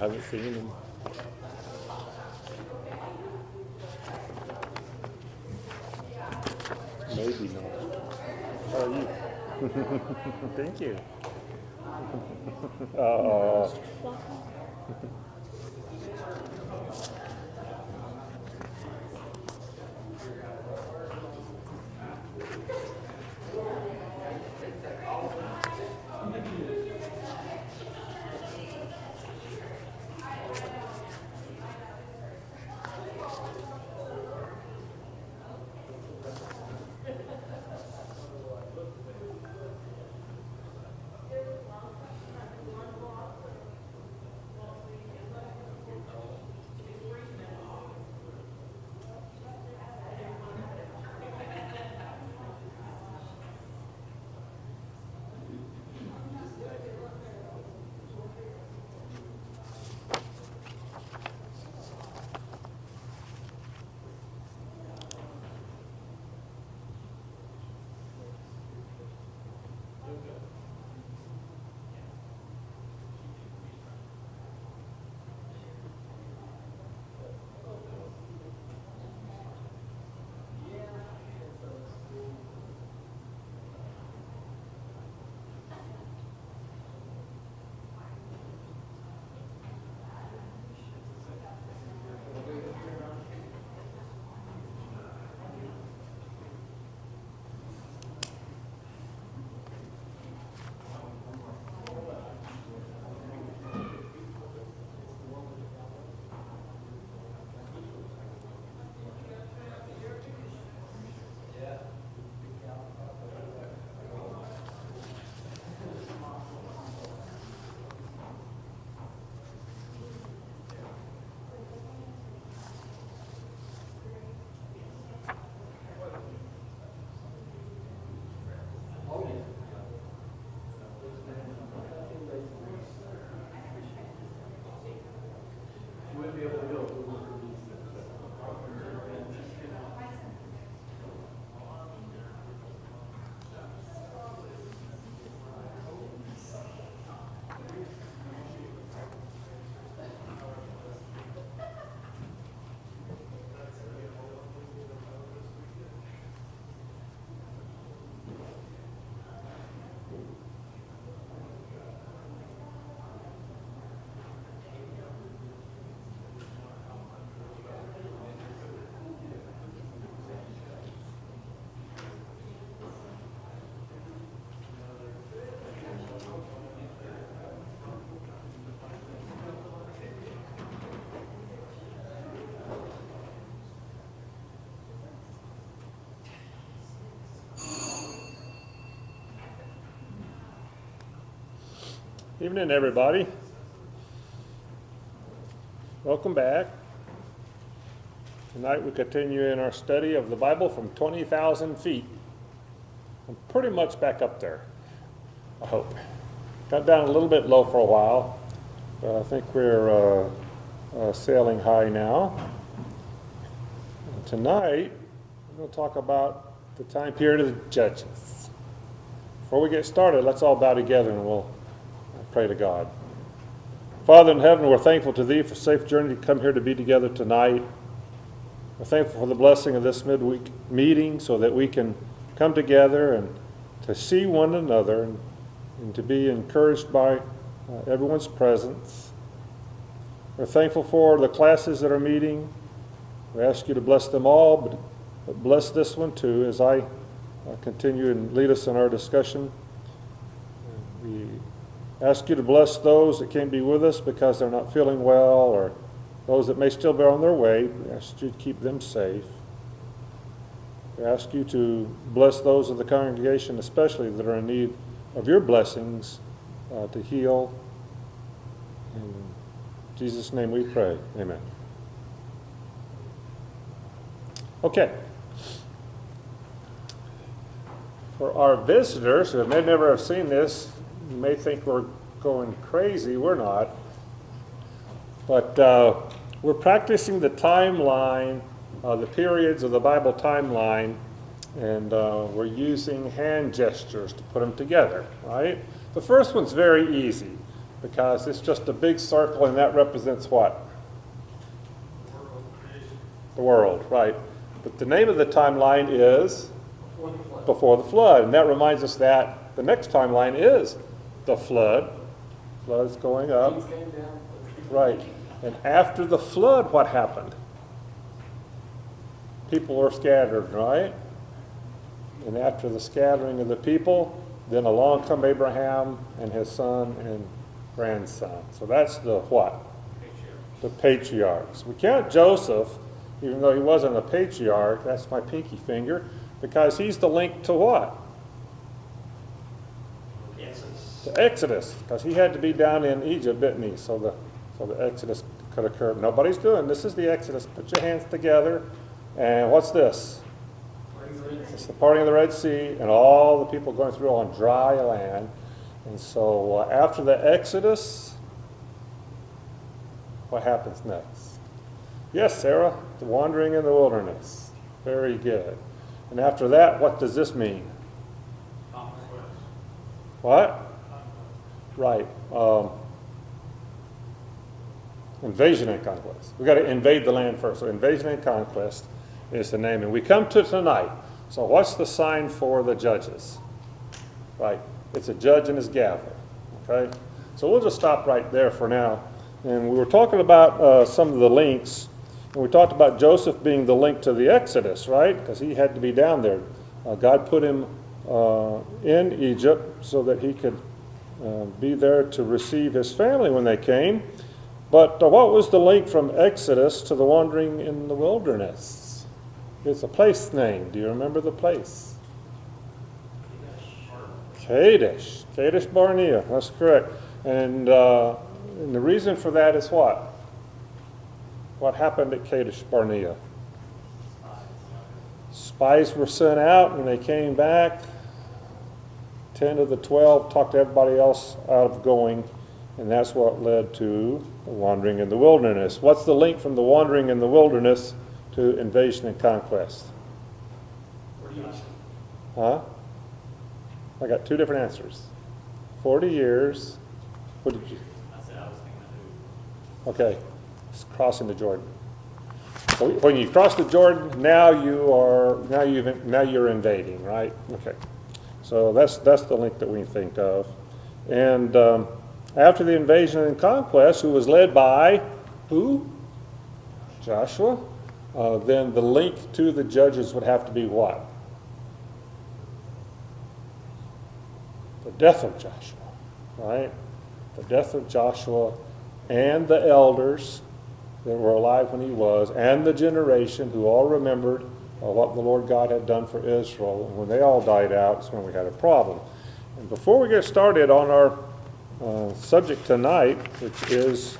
haven't seen him. Maybe not. How are you? Thank you. Oh. Evening, everybody. Welcome back. Tonight we continue in our study of the Bible from 20,000 feet. I'm pretty much back up there, I hope. Got down a little bit low for a while, but I think we're sailing high now. And tonight, we're going to talk about the time period of the Judges. Before we get started, let's all bow together and we'll pray to God. Father in heaven, we're thankful to Thee for a safe journey to come here to be together tonight. We're thankful for the blessing of this midweek meeting so that we can come together and to see one another and to be encouraged by everyone's presence. We're thankful for the classes that are meeting. We ask You to bless them all, but bless this one too as I continue and lead us in our discussion. We ask You to bless those that can't be with us because they're not feeling well, or those that may still be on their way. We ask You to keep them safe. We ask You to bless those of the congregation especially that are in need of Your blessings to heal. In Jesus' name we pray. Amen. Okay. For our visitors who may never have seen this, you may think we're going crazy. We're not. But we're practicing the timeline, the periods of the Bible timeline, and we're using hand gestures to put them together, right? The first one's very easy. because it's just a big circle, and that represents what? The world, right. But the name of the timeline is before the flood. And that reminds us that the next timeline is the flood. Flood's going up. Right. And after the flood, what happened? People are scattered, right? And after the scattering of the people, then along come Abraham and his son and grandson. So that's the what? The patriarchs. We count Joseph, even though he wasn't a patriarch, that's my pinky finger, because he's the link to what? The Exodus, because he had to be down in Egypt, didn't he? So the Exodus could occur. Nobody's doing this. Is the Exodus. Put your hands together. And what's this? It's the parting of the Red Sea, and all the people going through on dry land. And so after the Exodus, what happens next? Yes, Sarah, the wandering in the wilderness. Very good. And after that, what does this mean? What? Right. Invasion and conquest. We've got to invade the land first. So invasion and conquest is the name. And we come to tonight. So what's the sign for the judges? Right. It's a judge and his gavel. Okay? So we'll just stop right there for now. And we were talking about some of the links. And we talked about Joseph being the link to the Exodus, right? Because he had to be down there. God put him in Egypt so that he could be there to receive his family when they came. But what was the link from Exodus to the wandering in the wilderness? It's a place name. Do you remember the place? Kadesh. Kadesh Barnea. That's correct. And the reason for that is what? What happened at Kadesh Barnea? Spies were sent out, and they came back. 10 of the 12 talked everybody else out of going, and that's what led to the wandering in the wilderness. What's the link from the wandering in the wilderness to invasion and conquest? Huh? I got two different answers. 40 years. What did you? I said I was thinking Okay, it's crossing the Jordan. So when you cross the Jordan, now you're invading, right? Okay. So that's the link that we think of. And after the invasion and conquest, who was led by who? Joshua. Then the link to the judges would have to be what? The death of Joshua, right? The death of Joshua and the elders that were alive when he was, and the generation who all remembered what the Lord God had done for Israel. And when they all died out, it's when we had a problem. And before we get started on our subject tonight, which is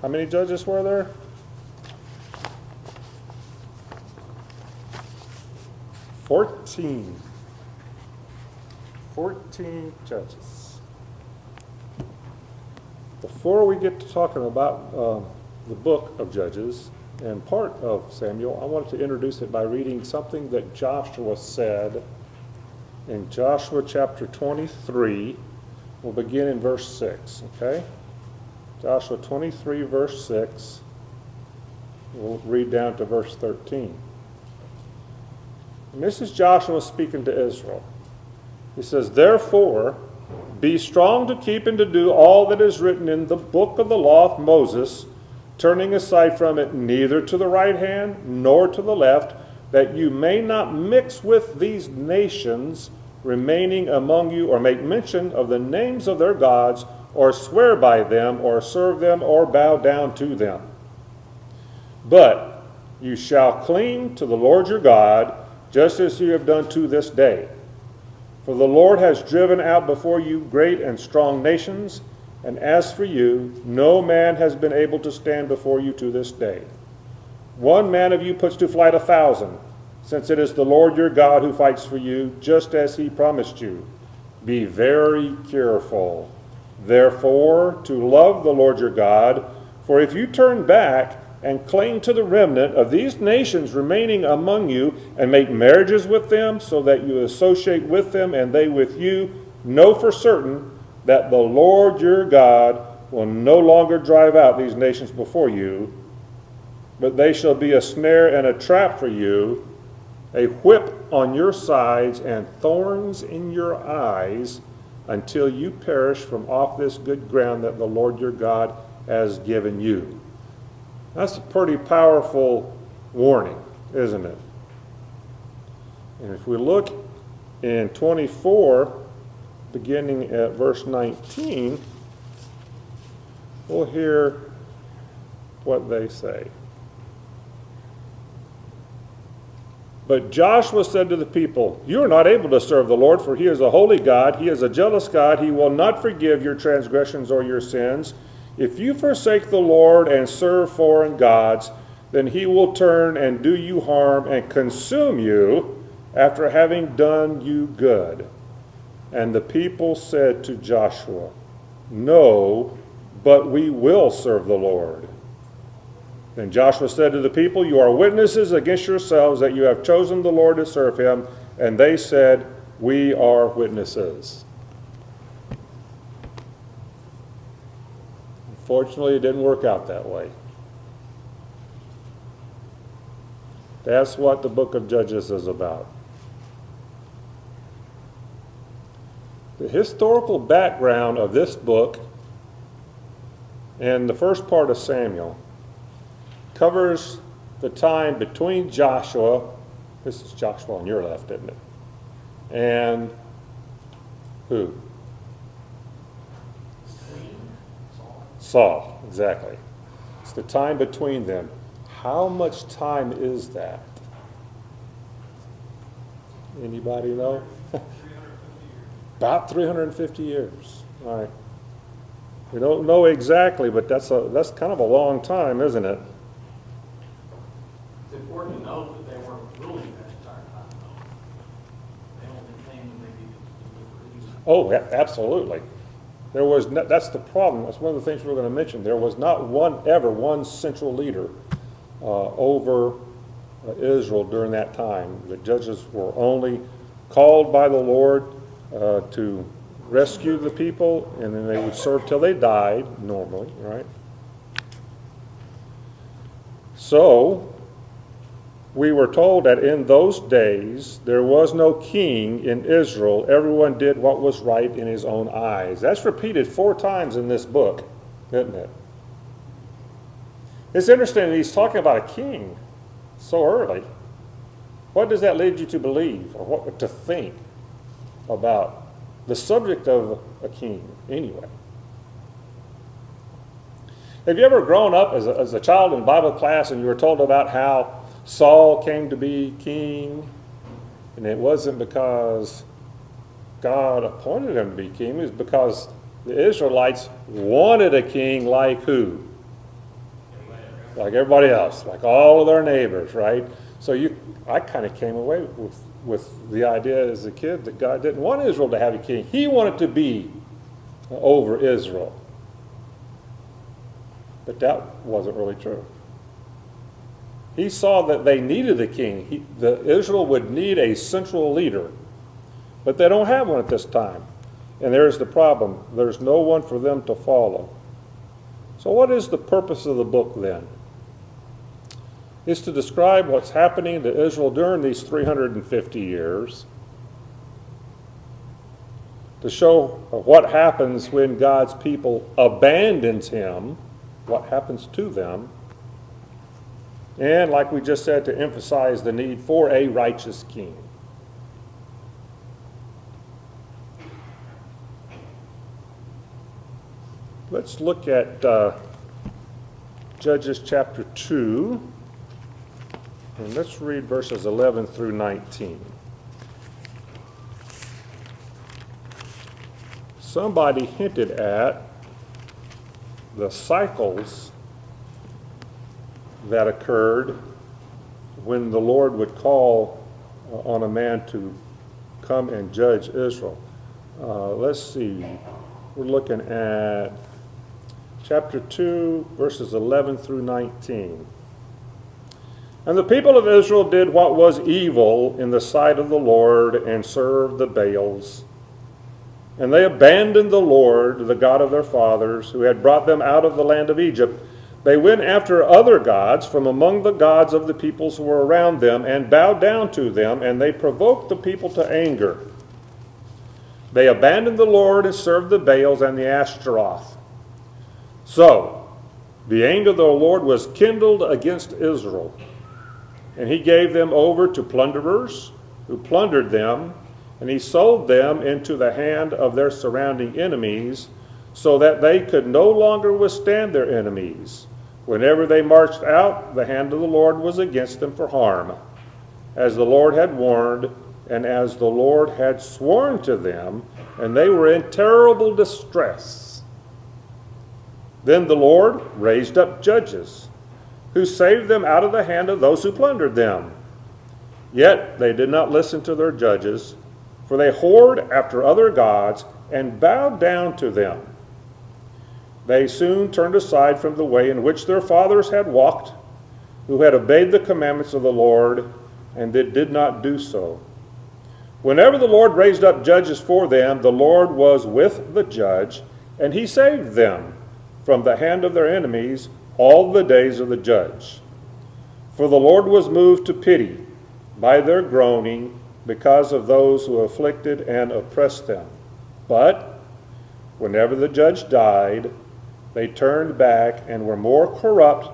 how many judges were there? 14 judges. Before we get to talking about the book of Judges and part of Samuel, I wanted to introduce it by reading something that Joshua said in Joshua chapter 23. We'll begin in verse 6, okay? Joshua 23, verse 6. We'll read down to verse 13. And this is Joshua speaking to Israel. He says, "Therefore, be strong to keep and to do all that is written in the book of the law of Moses, turning aside from it neither to the right hand nor to the left, that you may not mix with these nations remaining among you, or make mention of the names of their gods, or swear by them, or serve them, or bow down to them. But you shall cling to the Lord your God, just as you have done to this day. For the Lord has driven out before you great and strong nations, and as for you, no man has been able to stand before you to this day. One man of you puts to flight 1,000, since it is the Lord your God who fights for you, just as he promised you. Be very careful, therefore, to love the Lord your God, for if you turn back and cling to the remnant of these nations remaining among you, and make marriages with them, so that you associate with them and they with you, know for certain that the Lord your God will no longer drive out these nations before you, but they shall be a snare and a trap for you, a whip on your sides and thorns in your eyes, until you perish from off this good ground that the Lord your God has given you. That's a pretty powerful warning, isn't it? And if we look in 24, beginning at verse 19, we'll hear what they say. But Joshua said to the people, you are not able to serve the Lord, for he is a holy God. He is a jealous God. He will not forgive your transgressions or your sins. If you forsake the Lord and serve foreign gods, then he will turn and do you harm and consume you after having done you good. And the people said to Joshua, no, but we will serve the Lord. Then Joshua said to the people, you are witnesses against yourselves that you have chosen the Lord to serve him. And they said, we are witnesses. Unfortunately, it didn't work out that way. That's what the book of Judges is about. The historical background of this book and the first part of Samuel covers the time between Joshua, this is Joshua on your left, isn't it? And who? Saul, exactly. It's the time between them. How much time is that? Anybody know? About 350 years. All right. We don't know exactly, but that's kind of a long time, isn't it? It's important to note that they weren't ruling that entire time, though. They only came when they needed to deliver. Oh, absolutely. There was that's the problem. That's one of the things we're going to mention. There was not one central leader over Israel during that time. The judges were only called by the Lord to rescue the people, and then they would serve till they died, normally, right? So, we were told that in those days there was no king in Israel. Everyone did what was right in his own eyes. That's repeated 4 times in this book, isn't it? It's interesting that he's talking about a king so early. What does that lead you to believe or what to think about the subject of a king anyway? Have you ever grown up as a child in Bible class and you were told about how Saul came to be king, and it wasn't because God appointed him to be king, it was because the Israelites wanted a king like who? Like everybody else, like all of their neighbors, right? So I kind of came away with the idea as a kid that God didn't want Israel to have a king. He wanted to be over Israel. But that wasn't really true. He saw that they needed a king. Israel would need a central leader. But they don't have one at this time. And there's the problem. There's no one for them to follow. So what is the purpose of the book then? It's to describe what's happening to Israel during these 350 years, to show what happens when God's people abandons him, what happens to them, and like we just said, to emphasize the need for a righteous king. Let's look at Judges chapter 2, and let's read verses 11 through 19. Somebody hinted at the cycles that occurred when the Lord would call on a man to come and judge Israel. Let's see. We're looking at chapter 2, verses 11 through 19. And the people of Israel did what was evil in the sight of the Lord and served the Baals. And they abandoned the Lord, the God of their fathers, who had brought them out of the land of Egypt. They went after other gods from among the gods of the peoples who were around them, and bowed down to them, and they provoked the people to anger. They abandoned the Lord and served the Baals and the Ashtaroth. So the anger of the Lord was kindled against Israel, and he gave them over to plunderers, who plundered them, and he sold them into the hand of their surrounding enemies, so that they could no longer withstand their enemies. Whenever they marched out, the hand of the Lord was against them for harm, as the Lord had warned, and as the Lord had sworn to them, and they were in terrible distress. Then the Lord raised up judges, who saved them out of the hand of those who plundered them. Yet they did not listen to their judges, for they whored after other gods and bowed down to them. They soon turned aside from the way in which their fathers had walked, who had obeyed the commandments of the Lord, and they did not do so. Whenever the Lord raised up judges for them, the Lord was with the judge, and he saved them from the hand of their enemies all the days of the judge. For the Lord was moved to pity by their groaning, because of those who afflicted and oppressed them. But whenever the judge died, they turned back and were more corrupt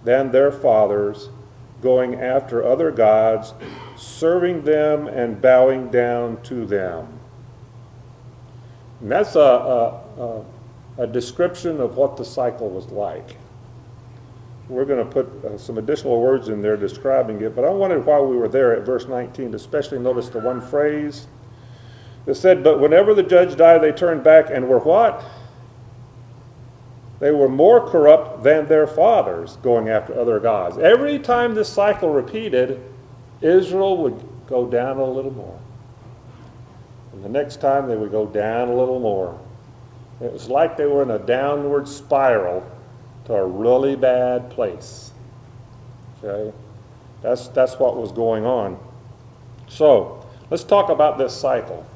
than their fathers, going after other gods, serving them and bowing down to them. And that's a description of what the cycle was like. We're going to put some additional words in there describing it, but I wanted, while we were there at verse 19, to especially notice the one phrase that said, but whenever the judge died, they turned back and were what? They were more corrupt than their fathers, going after other gods. Every time this cycle repeated, Israel would go down a little more. And the next time they would go down a little more. It was like they were in a downward spiral to a really bad place. Okay? That's what was going on. So, let's talk about this cycle.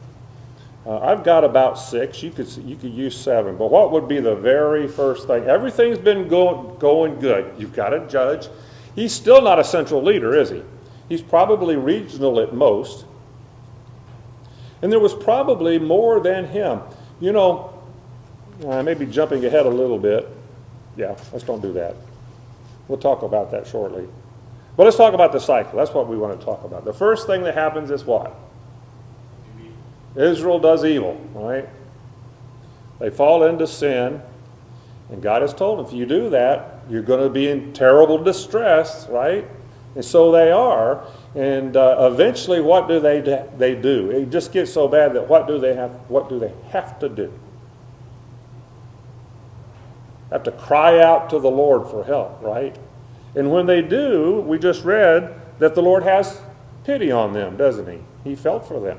I've got about 6. You could use 7. But what would be the very first thing? Everything's been going good. You've got a judge. He's still not a central leader, is he? He's probably regional at most. And there was probably more than him. You know, I may be jumping ahead a little bit. Yeah, let's don't do that. We'll talk about that shortly. But let's talk about the cycle. That's what we want to talk about. The first thing that happens is what? Israel does evil, right? They fall into sin, and God has told them, if you do that, you're going to be in terrible distress, right? And so they are. And eventually, what do they do? It just gets so bad that what do they have to do? Have to cry out to the Lord for help, right? And when they do, we just read that the Lord has pity on them, doesn't he? He felt for them.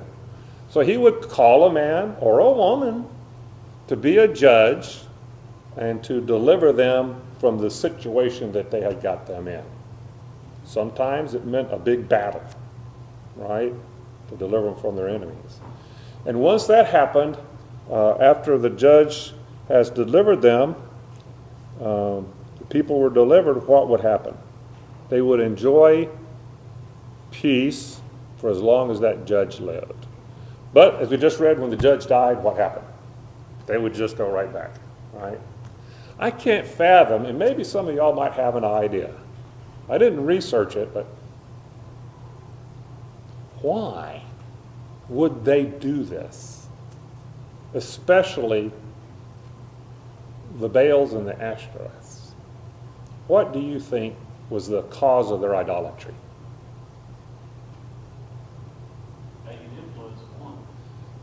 So he would call a man or a woman to be a judge and to deliver them from the situation that they had got them in. Sometimes it meant a big battle, right? To deliver them from their enemies. And once that happened, after the judge has delivered them, the people were delivered, what would happen? They would enjoy peace for as long as that judge lived. But as we just read, when the judge died, what happened? They would just go right back, right? I can't fathom, and maybe some of y'all might have an idea. I didn't research it, but why would they do this? Especially the Baals and the Ashtoreths. What do you think was the cause of their idolatry?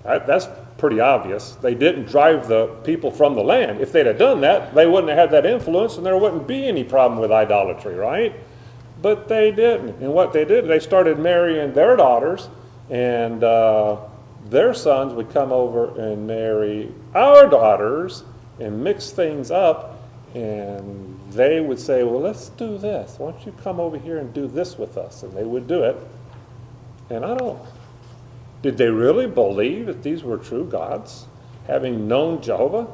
That's pretty obvious. They didn't drive the people from the land. If they'd have done that, they wouldn't have had that influence, and there wouldn't be any problem with idolatry, right? But they didn't. And what they did, they started marrying their daughters, and their sons would come over and marry our daughters and mix things up, and they would say, well, let's do this. Why don't you come over here and do this with us? And they would do it. And did they really believe that these were true gods? having known Jehovah?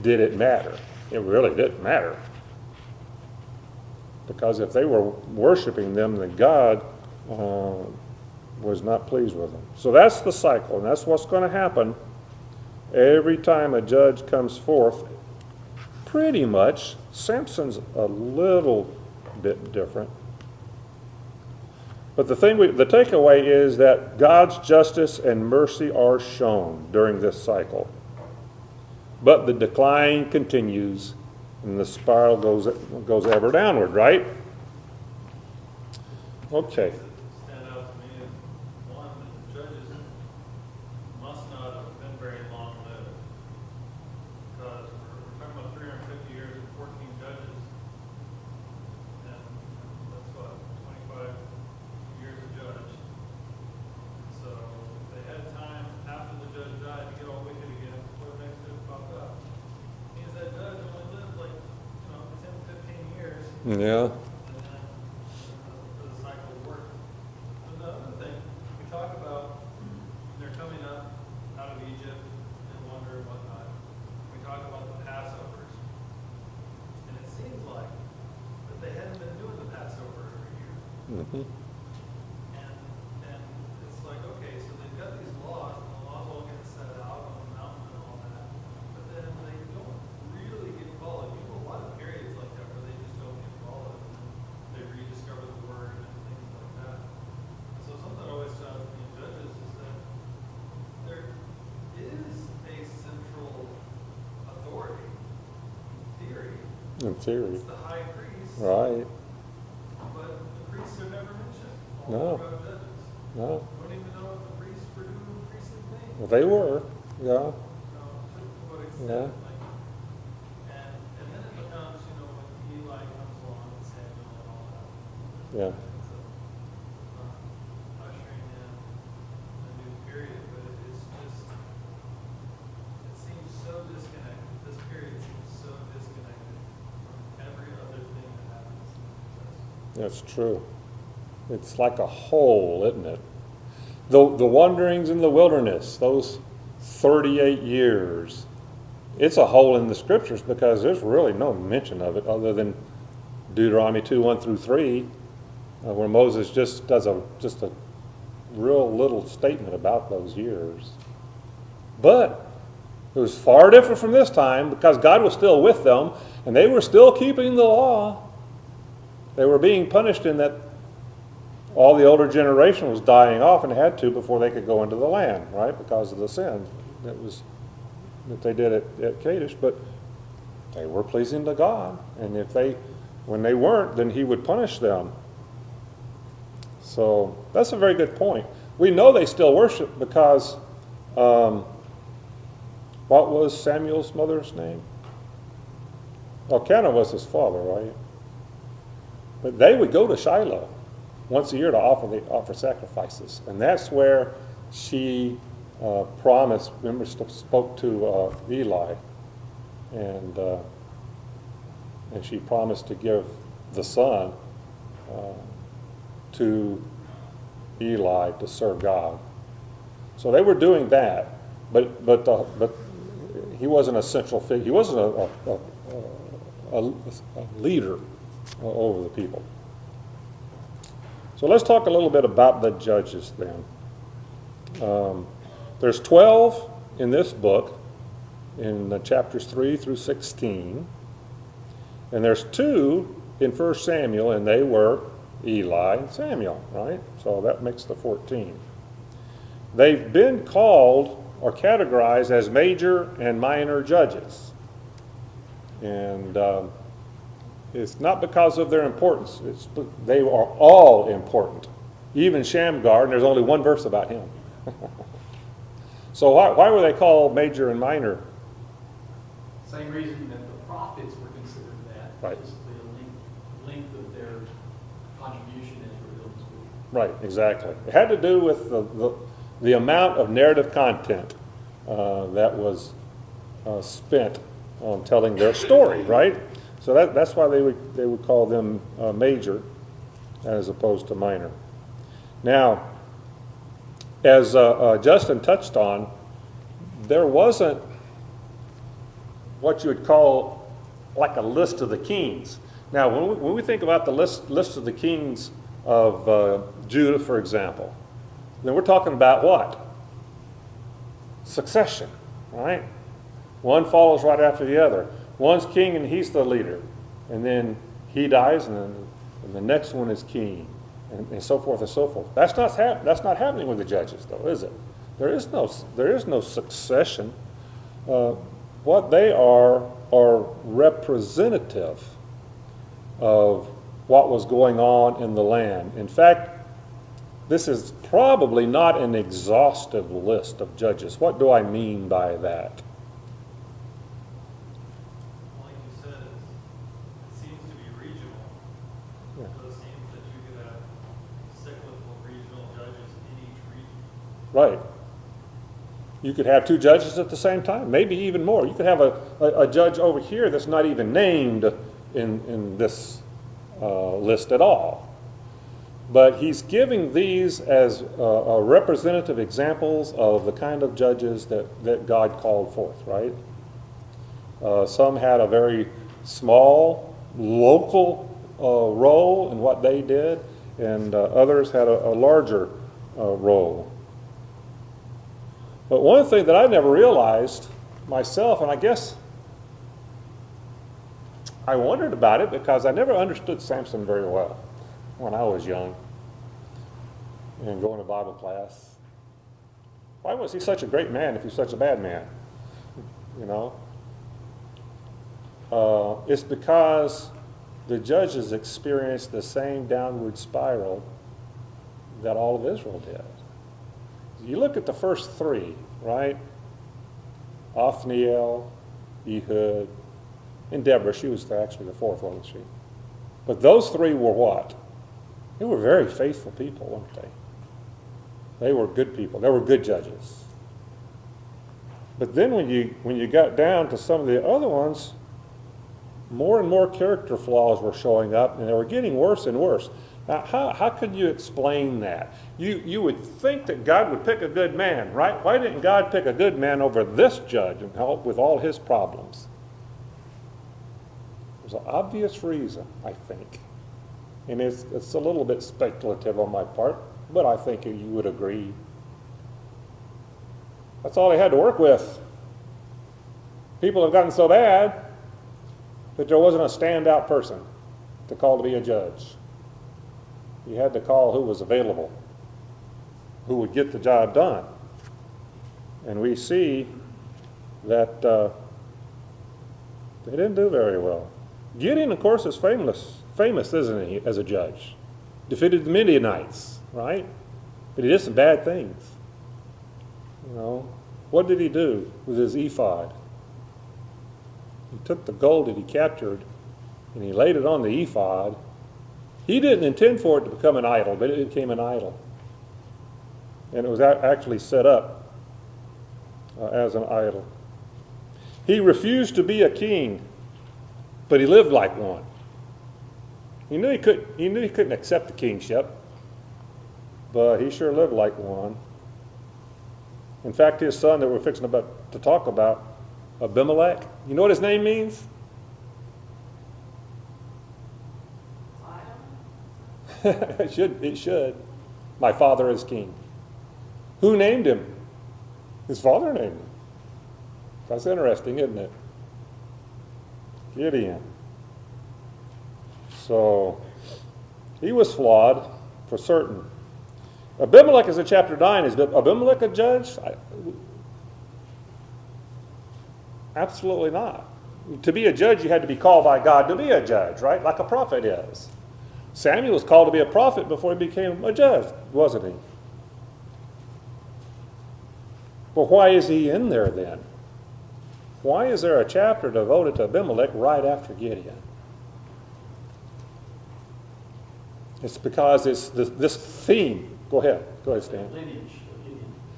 Did it matter? It really didn't matter. Because if they were worshiping them, then God was not pleased with them. So that's the cycle, and that's what's going to happen every time a judge comes forth. Pretty much. Samson's a little bit different. But the takeaway is that God's justice and mercy are shown during this cycle. But the decline continues, and the spiral goes ever downward, right? Okay. Stand out to me is one, that the judges must not have been very long lived. Because we're talking about 350 years and 14 judges. And that's what, 25 years a judge. So they had time after the judge died to get all wicked again before the next judge popped up. Means that judge only lived like, 10, 15 years. Yeah. And then the cycle worked. But the other thing, we talk about they're coming up out of Egypt and wonder and whatnot. We talk about the Passovers. And it seems like that they hadn't been doing the Passover every year. Mm-hmm. And it's like, okay, so they've got these laws, and the laws all get set out on the mountain and all that. But then they don't really get followed. You know, a lot of periods like that where they just don't get followed. And they rediscover the word and things like that. So something always sounds to me in Judges is that there is a central authority, in theory. In theory. It's the high priest. Right. But the priests are never mentioned. No. All throughout Judges. No. Don't even know if the priests were doing priestly things. Well, they were. Yeah. To what extent, Yeah. and then it becomes, when Eli comes along and Samuel and all that. Yeah. It's ushering in a new period, but it's just, it seems so disconnected. This period seems so disconnected from every other thing that happens in the New Testament. That's true. It's like a hole, isn't it? The wanderings in the wilderness, those 38 years, it's a hole in the scriptures because there's really no mention of it other than Deuteronomy 2:1-3, where Moses just does a real little statement about those years. But it was far different from this time because God was still with them and they were still keeping the law. They were being punished in that all the older generation was dying off and had to before they could go into the land, right? Because of the sin that they did at Kadesh. But they were pleasing to God. And when they weren't, then he would punish them. So that's a very good point. We know they still worship because, what was Samuel's mother's name? Elkanah was his father, right? But they would go to Shiloh once a year to offer sacrifices. And that's where she promised, remember, spoke to Eli. And she promised to give the son to Eli to serve God. So they were doing that, but he wasn't a central figure. He wasn't a leader over the people. So let's talk a little bit about the judges then. There's 12 in this book, in the chapters 3-16, and there's 2 in 1 Samuel, and they were Eli and Samuel, right? So that makes the 14. They've been called or categorized as major and minor judges. And it's not because of their importance. They are all important. Even Shamgar, and there's only one verse about him. So why were they called major and minor? Same reason that the prophets were considered that. Right. Just the length of their contribution as revealed in Scripture. Right, exactly. It had to do with the amount of narrative content that was spent on telling their story, right? So that's why they would call them major as opposed to minor. Now, as Justin touched on, there wasn't what you would call like a list of the kings. Now, when we think about the list of the kings of Judah, for example, then we're talking about what? Succession, right? One follows right after the other. One's king and he's the leader. And then he dies and the next one is king. And so forth and so forth. That's not happening with the judges, though, is it? There is no succession. What they are representative of what was going on in the land. In fact, this is probably not an exhaustive list of judges. What do I mean by that? Like you said, it seems to be regional. Yeah. So it seems that you could have cyclical regional judges in each region. Right. You could have two judges at the same time, maybe even more. You could have a judge over here that's not even named in this list at all. But he's giving these as representative examples of the kind of judges that God called forth, right? Some had a very small, local role in what they did, and others had a larger role. But one thing that I never realized myself, and I guess I wondered about it because I never understood Samson very well when I was young and going to Bible class. Why was he such a great man if he's such a bad man? You know? It's because the judges experienced the same downward spiral that all of Israel did. You look at the first three, right? Othniel, Ehud, and Deborah. She was actually the fourth, wasn't she? But those three were what? They were very faithful people, weren't they? They were good people. They were good judges. But then when you got down to some of the other ones, more and more character flaws were showing up, and they were getting worse and worse. Now, how could you explain that? You would think that God would pick a good man, right? Why didn't God pick a good man over this judge and help with all his problems? There's an obvious reason, I think. And it's a little bit speculative on my part, but I think you would agree. That's all they had to work with. People have gotten so bad that there wasn't a standout person to call to be a judge. You had to call who was available, who would get the job done. And we see that they didn't do very well. Gideon, of course, is famous, isn't he, as a judge? Defeated the Midianites, right? But he did some bad things. You know, what did he do with his ephod? He took the gold that he captured and he laid it on the ephod. He didn't intend for it to become an idol, but it became an idol. And it was actually set up as an idol. He refused to be a king, but he lived like one. He knew he couldn't accept the kingship, but he sure lived like one. In fact, his son that we're fixing to talk about, Abimelech, you know what his name means? It should. My father is king. Who named him? His father named him. That's interesting, isn't it? Gideon. So, he was flawed, for certain. Abimelech is in chapter 9. Is Abimelech a judge? Absolutely not. To be a judge, you had to be called by God to be a judge, right? Like a prophet is. Samuel was called to be a prophet before he became a judge, wasn't he? But why is he in there then? Why is there a chapter devoted to Abimelech right after Gideon? It's because it's this theme. Go ahead, Stan. Lineage.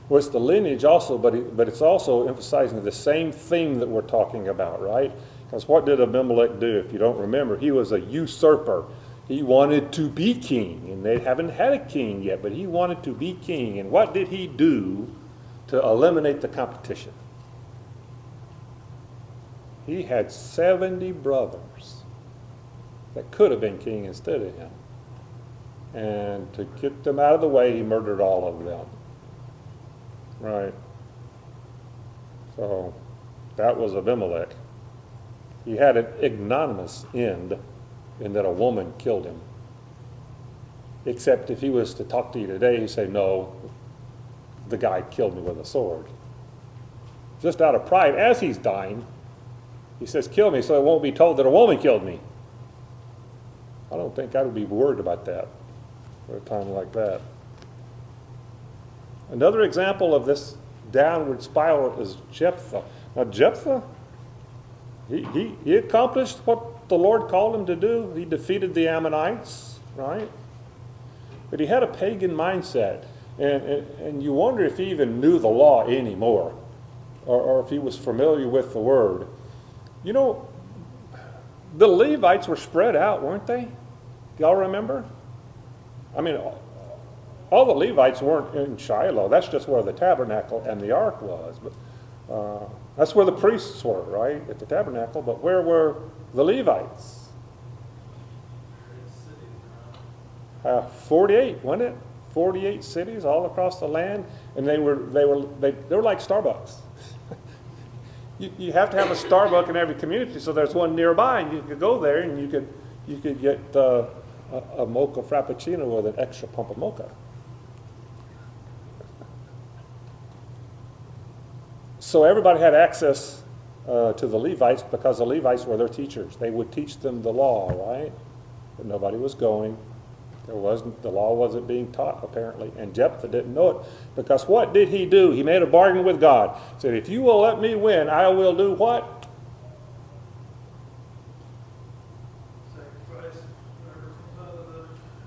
Well, it's the lineage also, but it's also emphasizing the same theme that we're talking about, right? Because what did Abimelech do? If you don't remember, he was a usurper. He wanted to be king, and they haven't had a king yet, but he wanted to be king. And what did he do to eliminate the competition? He had 70 brothers that could have been king instead of him. And to get them out of the way, he murdered all of them. Right. So that was Abimelech. He had an ignominious end in that a woman killed him. Except if he was to talk to you today, he'd say, no, the guy killed me with a sword. Just out of pride, as he's dying, he says, kill me so it won't be told that a woman killed me. I don't think I would be worried about that at a time like that. Another example of this downward spiral is Jephthah. Now Jephthah, he accomplished what the Lord called him to do. He defeated the Ammonites, right? But he had a pagan mindset. And you wonder if he even knew the law anymore, or if he was familiar with the word. You know, the Levites were spread out, weren't they? Do y'all remember? I mean, all the Levites weren't in Shiloh. That's just where the tabernacle and the ark was. But that's where the priests were, right, at the tabernacle. But where were the Levites? 48, wasn't it? 48 cities all across the land, and they were like Starbucks. You have to have a Starbucks in every community, so there's one nearby, and you could go there and you could get a mocha frappuccino with an extra pump of mocha. So everybody had access to the Levites because the Levites were their teachers. They would teach them the law, right? But nobody was going. The law wasn't being taught, apparently, and Jephthah didn't know it. Because what did he do? He made a bargain with God. He said, if you will let me win, I will do what? Sacrifice whoever comes out of the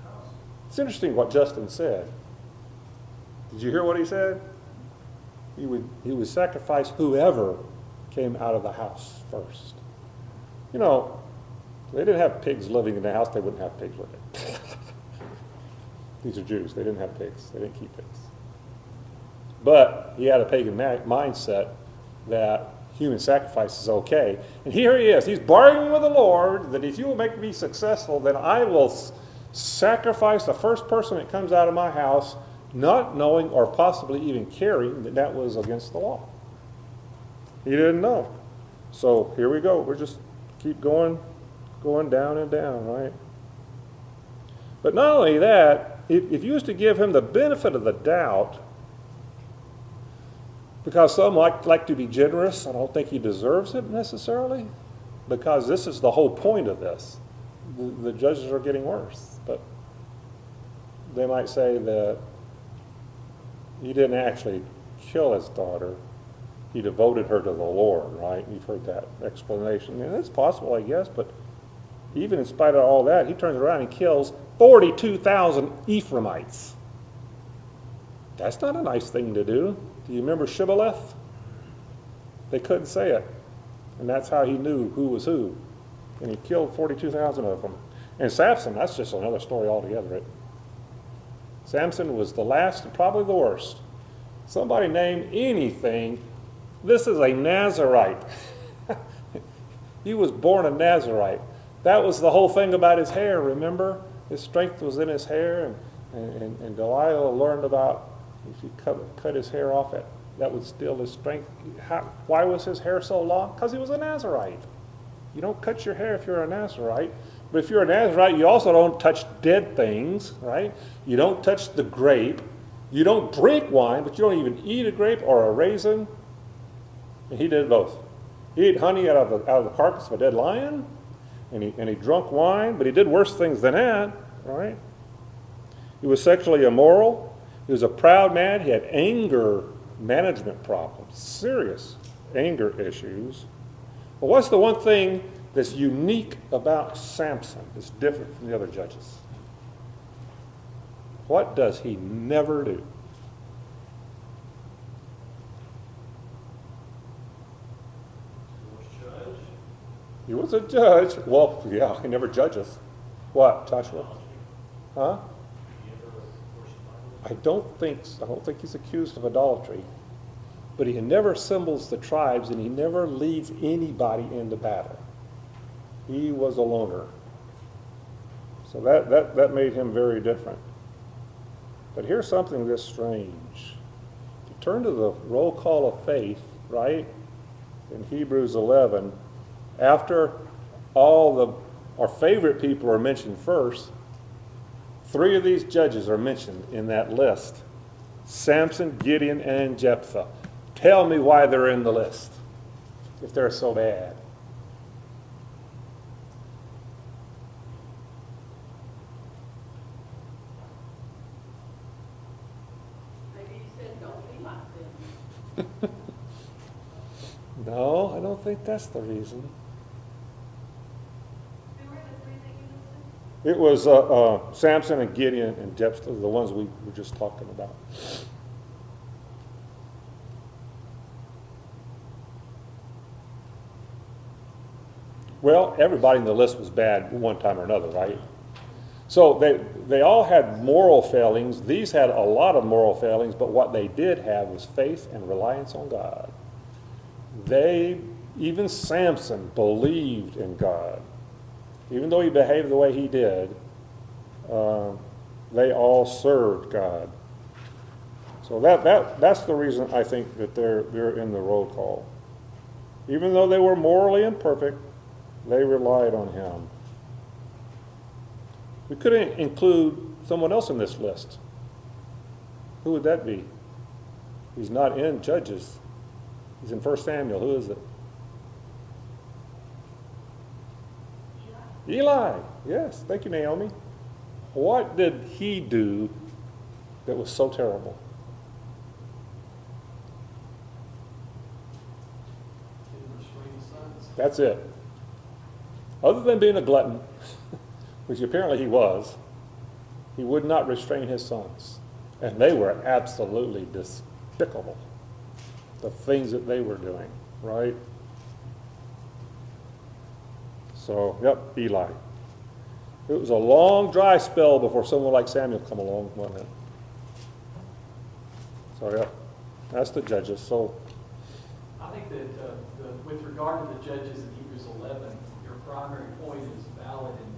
house. It's interesting what Justin said. Did you hear what he said? He would sacrifice whoever came out of the house first. You know, if they didn't have pigs living in the house, they wouldn't have pigs living. These are Jews. They didn't have pigs. They didn't keep pigs. But he had a pagan mindset that human sacrifice is okay. And here he is. He's bargaining with the Lord that if you will make me successful, then I will sacrifice the first person that comes out of my house, not knowing or possibly even caring that that was against the law. He didn't know. So here we go. We're just keep going down and down, right? But not only that, if you was to give him the benefit of the doubt, because some like to be generous, I don't think he deserves it necessarily, because this is the whole point of this. The judges are getting worse, but they might say that he didn't actually kill his daughter. He devoted her to the Lord, right? You've heard that explanation. And it's possible, I guess, but even in spite of all that, he turns around and kills 42,000 Ephraimites. That's not a nice thing to do. Do you remember Shibboleth? They couldn't say it. And that's how he knew who was who. And he killed 42,000 of them. And Samson, that's just another story altogether. Right? Samson was the last and probably the worst. Somebody name anything. This is a Nazarite. He was born a Nazarite. That was the whole thing about his hair, remember? His strength was in his hair, and Delilah learned about if you cut his hair off, that would steal his strength. Why was his hair so long? Because he was a Nazarite. You don't cut your hair if you're a Nazarite. But if you're a Nazarite, you also don't touch dead things, right? You don't touch the grape. You don't drink wine, but you don't even eat a grape or a raisin. And he did both. He ate honey out of the carcass of a dead lion, and he drank wine, but he did worse things than that, right? He was sexually immoral. He was a proud man. He had anger management problems, serious anger issues. But what's the one thing that's unique about Samson that's different from the other judges? What does he never do? He was a judge. Well, yeah, he never judges. What, Joshua? Huh? I don't think he's accused of idolatry, but he never assembles the tribes and he never leads anybody into battle. He was a loner. So that made him very different. But here's something that's strange. To turn to the roll call of faith, right, in Hebrews 11, after our favorite people are mentioned first, 3 of these judges are mentioned in that list: Samson, Gideon, and Jephthah. Tell me why they're in the list if they're so bad. Maybe he said, don't be like them. No, I don't think that's the reason. Who were the 3 that you listed? It was Samson and Gideon and Jephthah, the ones we were just talking about. Well, everybody in the list was bad one time or another, right? So they all had moral failings. These had a lot of moral failings, but what they did have was faith and reliance on God. Even Samson believed in God. Even though he behaved the way he did, they all served God. So that's the reason I think that they're in the roll call. Even though they were morally imperfect, they relied on him. We could include someone else in this list. Who would that be? He's not in Judges. He's in 1 Samuel. Who is it? Eli. Yes, thank you, Naomi. What did he do that was so terrible? Didn't restrain his sons. That's it. Other than being a glutton, which apparently he was, he would not restrain his sons. And they were absolutely despicable, the things that they were doing, right? So, yep, Eli. It was a long dry spell before someone like Samuel come along, wasn't it? So, yep, that's the judges. So, I think that with regard to the judges in Hebrews 11, your primary point is valid in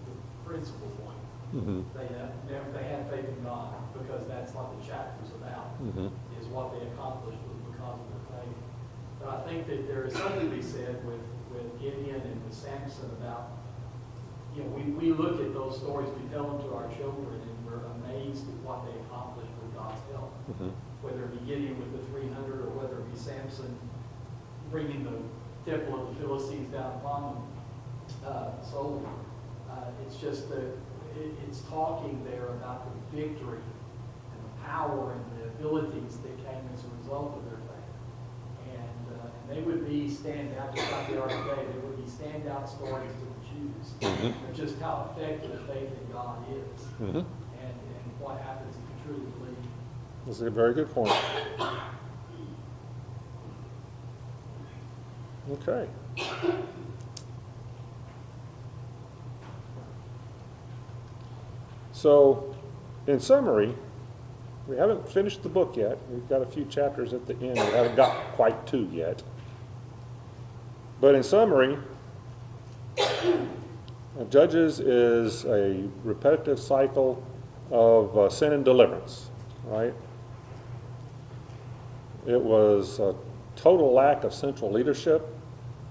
the principal point. mm-hmm, They had faith in God because that's what the chapter's about, mm-hmm, is what they accomplished was because of their faith. But I think that there is something to be said with Gideon and with Samson about, we look at those stories, we tell them to our children, and we're amazed at what they accomplished with God's help. mm-hmm. Whether it be Gideon with the 300 or whether it be Samson bringing the temple of the Philistines down upon them. It's just that it's talking there about the victory and the power and the abilities that came as a result of their faith. And they would be standout, just like they are today, they would be standout stories to the Jews of just how effective faith in God is Mm-hmm. and what happens if you truly believe. That's a very good point. Okay. So, in summary, we haven't finished the book yet. We've got a few chapters at the end we haven't got quite to yet. But in summary, Judges is a repetitive cycle of sin and deliverance, right? It was a total lack of central leadership.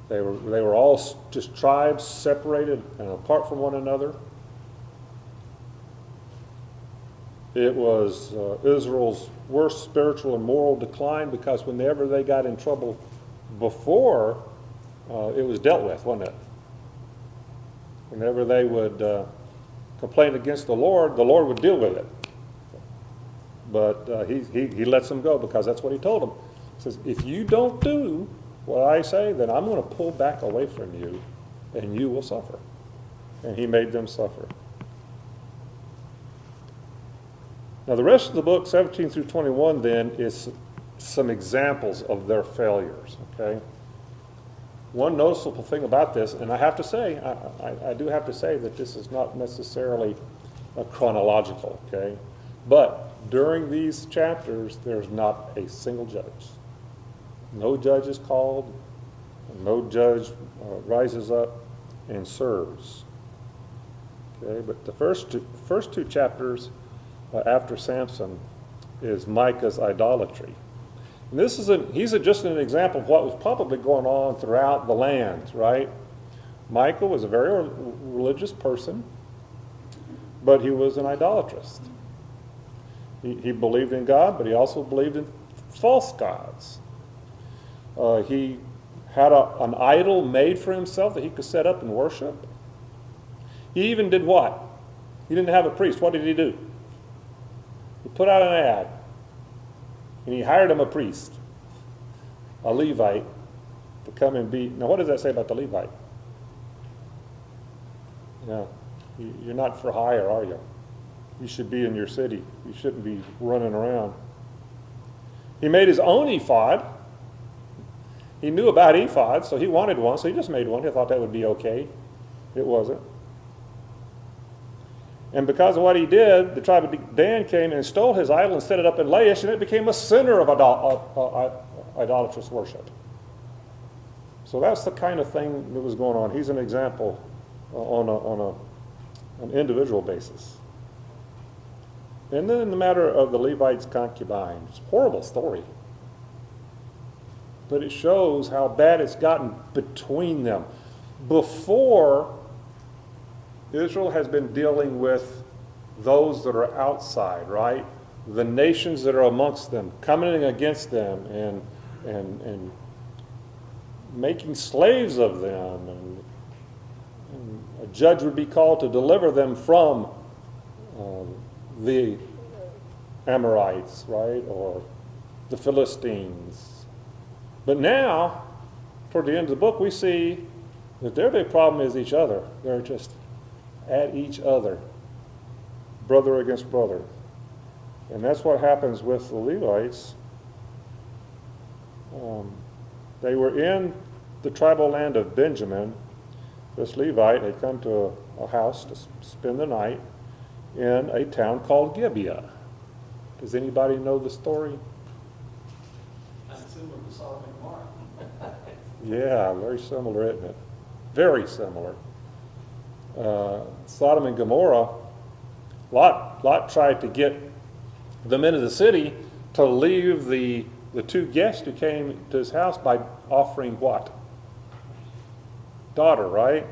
They were all just tribes separated and apart from one another. It was Israel's worst spiritual and moral decline because whenever they got in trouble before, it was dealt with, wasn't it? Whenever they would complain against the Lord would deal with it. But he lets them go because that's what he told them. He says, if you don't do what I say, then I'm going to pull back away from you and you will suffer. And he made them suffer. Now the rest of the book, 17 through 21, then, is some examples of their failures, okay? one noticeable thing about this, and I have to say, I do have to say that this is not necessarily chronological, okay? But during these chapters, there's not a single judge. No judge is called, and no judge rises up and serves. Okay, but the first two chapters after Samson is Micah's idolatry. And this is he's just an example of what was probably going on throughout the land, right? Micah was a very religious person, but he was an idolatrist. He believed in God, but he also believed in false gods. He had an idol made for himself that he could set up and worship. He even did what? He didn't have a priest. What did he do? He put out an ad, and he hired him a priest, a Levite, to come and be. Now, what does that say about the Levite? No, you're not for hire, are you? You should be in your city. You shouldn't be running around. He made his own ephod. He knew about ephods, so he wanted one, so he just made one. He thought that would be okay. It wasn't. And because of what he did, the tribe of Dan came and stole his idol and set it up in Laish, and it became a center of idolatrous worship. So that's the kind of thing that was going on. He's an example on an individual basis. And then in the matter of the Levite's concubine, it's a horrible story. But it shows how bad it's gotten between them. Before, Israel has been dealing with those that are outside, right? The nations that are amongst them, coming in against them and making slaves of them. And a judge would be called to deliver them from the Amorites, right? Or the Philistines. But now, toward the end of the book, we see that their big problem is each other. They're just at each other, brother against brother. And that's what happens with the Levites. They were in the tribal land of Benjamin. This Levite had come to a house to spend the night in a town called Gibeah. Does anybody know the story? That's similar to Sodom and Gomorrah. Yeah, very similar, isn't it? Very similar. Sodom and Gomorrah, Lot tried to get the men of the city to leave the two guests who came to his house by offering what? Daughter, right?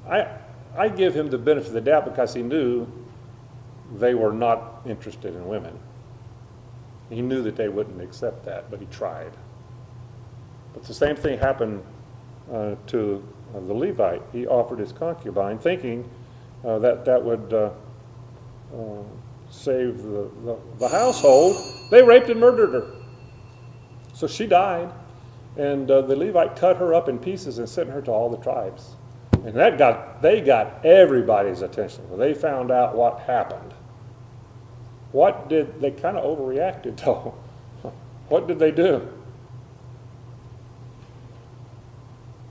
I give him the benefit of the doubt because he knew they were not interested in women. He knew that they wouldn't accept that, but he tried. But the same thing happened to the Levite. He offered his concubine, thinking that would save the household. They raped and murdered her. So she died, and the Levite cut her up in pieces and sent her to all the tribes. And they got everybody's attention when they found out what happened. They kind of overreacted though. What did they do?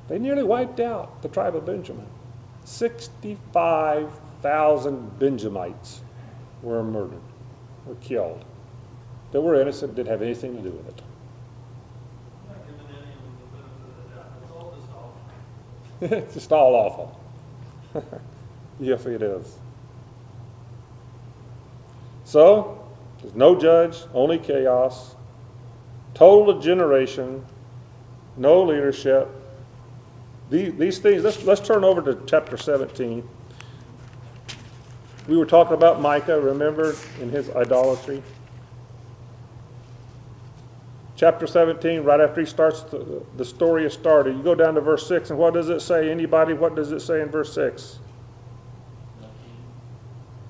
They nearly wiped out the tribe of Benjamin. 65,000 Benjamites were murdered, were killed. They were innocent, didn't have anything to do with it. I'm not giving any of them the benefit of the doubt. It's all just awful. It's just all awful. Yes, it is. So, there's no judge, only chaos, total degeneration, no leadership. These things, let's turn over to chapter 17. We were talking about Micah, remember, in his idolatry. Chapter 17, right after he starts, the story is started. You go down to verse 6, and what does it say? Anybody, what does it say in verse 6?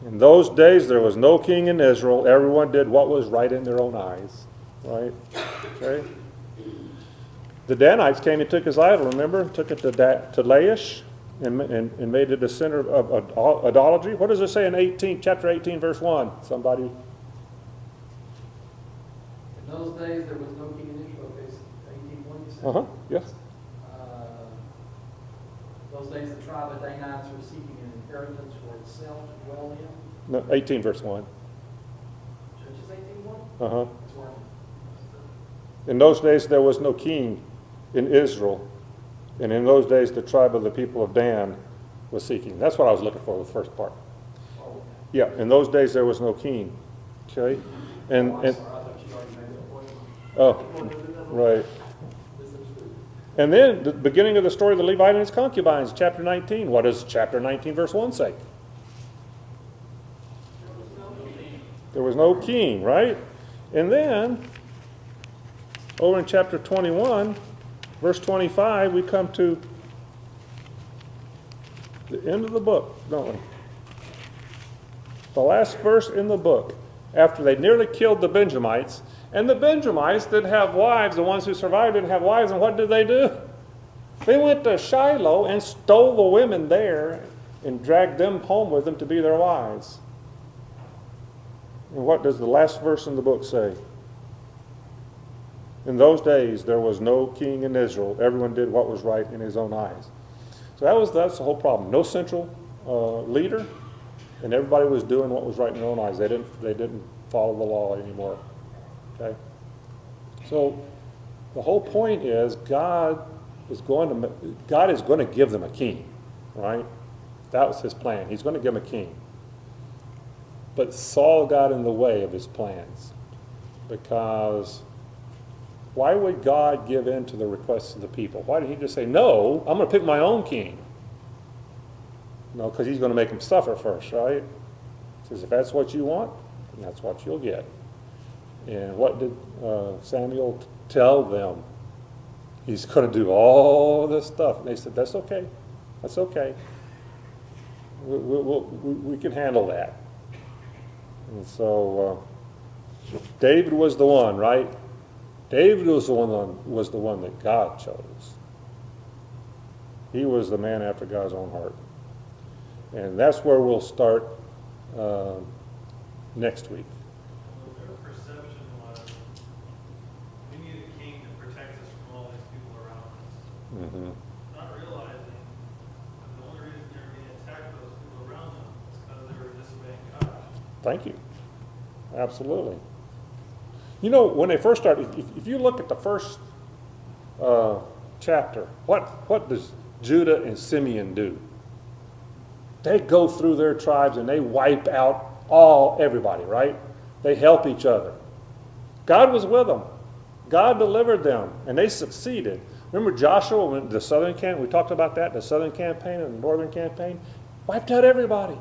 In those days there was no king in Israel. Everyone did what was right in their own eyes. Right? Okay. The Danites came and took his idol, remember? Took it to Laish and made it a center of idolatry. What does it say in chapter 18, verse 1? Somebody? In those days, there was no king in Israel. Okay, 18:1, you said? Yes. Those days the tribe of Danites were seeking an inheritance for itself to dwell in. No, 18 verse 1. Judges 18:1? Uh-huh. That's where In those days there was no king in Israel, and in those days the tribe of the people of Dan was seeking. That's what I was looking for, the first part. oh, Yeah, in those days there was no king. Okay? And, I'm and sorry, I thought you already made that point. oh, right. Misunderstood. And then the beginning of the story of the Levite and his concubines, chapter 19. What does chapter 19 verse 1 say? There was no king, right? And then over in chapter 21, verse 25, we come to the end of the book, don't we? The last verse in the book, after they nearly killed the Benjamites, and the Benjamites didn't have wives, the ones who survived didn't have wives, and what did? They went to Shiloh and stole the women there and dragged them home with them to be their wives. And what does the last verse in the book say? In those days, there was no king in Israel. Everyone did what was right in his own eyes. So that's the whole problem. No central leader, and everybody was doing what was right in their own eyes. They didn't follow the law anymore. Okay. So the whole point is God is going to give them a king, right? That was his plan. He's going to give them a king. But Saul got in the way of his plans, because why would God give in to the requests of the people? Why didn't he just say, no, I'm going to pick my own king? No, because he's going to make them suffer first, right? He says, if that's what you want, then that's what you'll get. And what did Samuel tell them? He's going to do all this stuff. And they said, that's okay. That's okay. We can handle that. And so David was the one, right? David was the one that God chose. He was the man after God's own heart. And that's where we'll start next week. Their perception was, we need a king to protect us from all these people around us. Mm-hmm. Not realizing that the only reason they're being attacked by those people around them is because they were disobeying God. Thank you. Absolutely. You know, when they first started, if you look at the first chapter, what does Judah and Simeon do? They go through their tribes and they wipe out everybody, right? They help each other. God was with them. God delivered them, and they succeeded. Remember Joshua, when the southern campaign, we talked about that, the southern campaign and the northern campaign, wiped out everybody.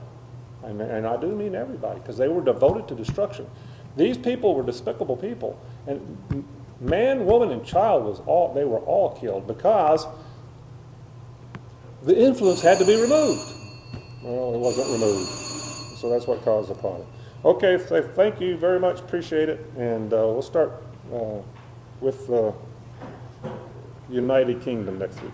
And I do mean everybody, because they were devoted to destruction. These people were despicable people. And man, woman, and child they were all killed because the influence had to be removed. Well, it wasn't removed. So that's what caused the problem. Okay, so thank you very much. Appreciate it. And we'll start with the United Kingdom next week.